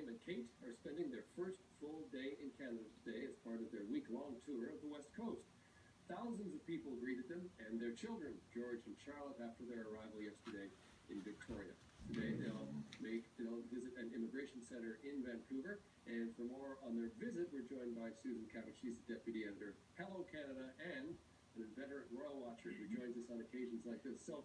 William and Kate are spending their first full day in Canada today as part of their week-long tour of the West Coast. Thousands of people greeted them and their children, George and Charlotte, after their arrival yesterday in Victoria. Today they'll visit an immigration center in Vancouver, and for more on their visit, we're joined by Susan Catto. She's the deputy editor, Hello Canada, and an inveterate royal watcher who joins us on occasions like this. So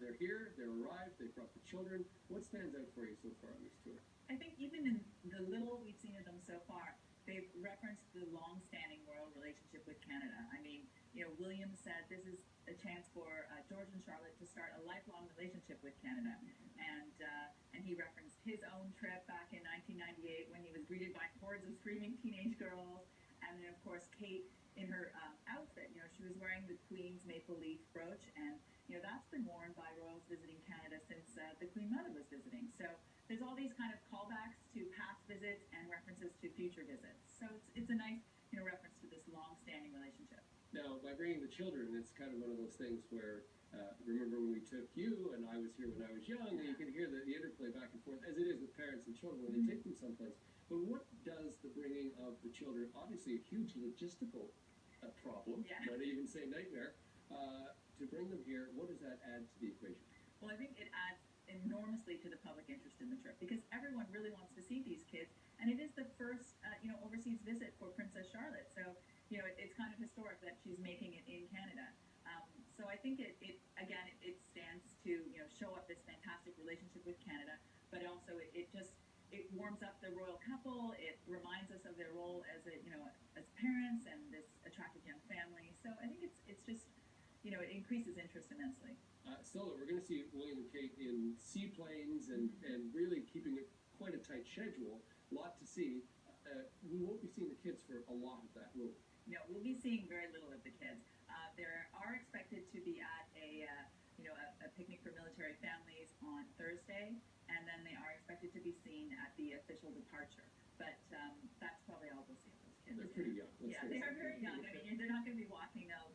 they're here, they're arrived, they've brought the children. What stands out for you so far on this tour? I think even in the little we've seen of them so far, they've referenced the long-standing royal relationship with Canada. I mean, William said this is a chance for George and Charlotte to start a lifelong relationship with Canada. And he referenced his own trip back in 1998 when he was greeted by hordes of screaming teenage girls. And then, of course, Kate in her outfit, she was wearing the Queen's maple leaf brooch. And, that's been worn by royals visiting Canada since the Queen Mother was visiting. So there's all these kind of callbacks to past visits and references to future visits. So it's a nice, reference to this long-standing relationship. Now, by bringing the children, it's kind of one of those things where, remember when we took you and I was here when I was young, and you can hear the interplay back and forth, as it is with parents and children when they take them someplace. But what does the bringing of the children, obviously a huge logistical problem, not even say nightmare, to bring them here, what does that add to the equation? Well, I think it adds enormously to the public interest in the trip because everyone really wants to see these kids, and it is the first, overseas visit for Princess Charlotte. So, it's kind of historic that she's making it in Canada. So I think it stands to, show up this fantastic relationship with Canada, but also it warms up the royal couple. It reminds us of their role as as parents and this attractive young family. So I think it's just, it increases interest immensely. Stella, we're going to see William and Kate in seaplanes and really keeping it quite a tight schedule. A lot to see. We won't be seeing the kids for a lot of that, will we? No, we'll be seeing very little of the kids. They are expected to be at a picnic for military families on Thursday, and then they are expected to be seen at the official departure. But that's probably all we'll see of those kids. They're pretty young. They are very young. I mean, they're not going to be walking out,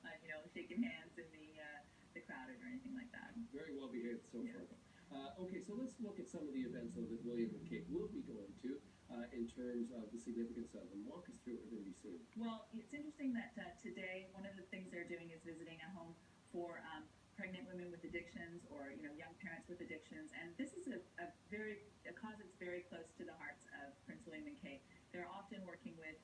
shaking hands in the crowd or anything like that. Very well behaved so far. Okay, so let's look at some of the events that William and Kate will be going to in terms of the significance of them. Walk us through what we're going to be seeing. Well, it's interesting that today one of the things they're doing is visiting a home for pregnant women with addictions or young parents with addictions, and this is a cause that's very close to the hearts of Prince William and Kate. They're often working with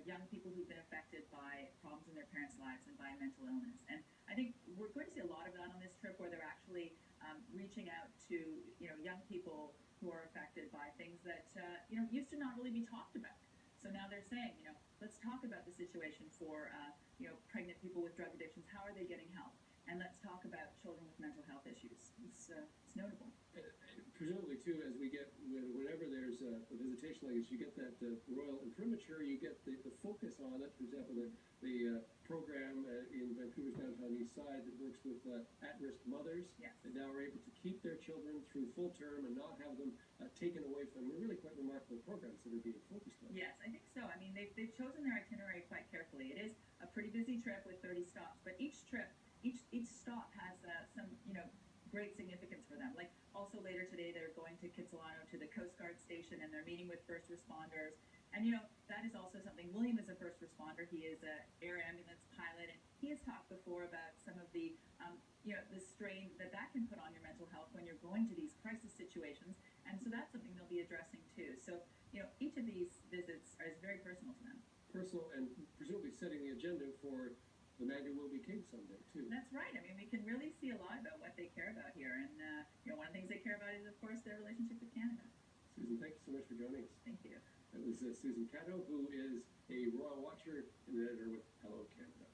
young people who've been affected by problems in their parents' lives and by mental illness. And I think we're going to see a lot of that on this trip where they're actually reaching out to young people who are affected by things that used to not really be talked about. So now they're saying, let's talk about the situation for pregnant people with drug addictions. How are they getting help? And let's talk about children with mental health issues. It's notable. Presumably, too, as we get, whenever there's a visitation like this, you get that royal imprimatur, you get the focus on it. For example, the program in Vancouver's downtown east side that works with at-risk mothers. Yes. And now are able to keep their children through full term and not have them taken away from really quite remarkable programs that are being focused on. Yes, I think so. I mean, they've chosen their itinerary quite carefully. It is a pretty busy trip with 30 stops, but each stop has some, great significance for them. Like also later today, they're going to Kitsilano to the Coast Guard station, and they're meeting with first responders. And that is also something. William is a first responder. He is an air ambulance pilot, and he has talked before about some of the the strain that can put on your mental health when you're going to these crisis situations. And so that's something they'll be addressing too. So each of these visits is very personal to them. Personal and presumably setting the agenda for the man who will be king someday, too. That's right. I mean, we can really see a lot about what they care about here. And, one of the things they care about is, of course, their relationship with Canada. Susan, thank you so much for joining us. Thank you. That was Susan Catto, who is a royal watcher and an editor with Hello Canada.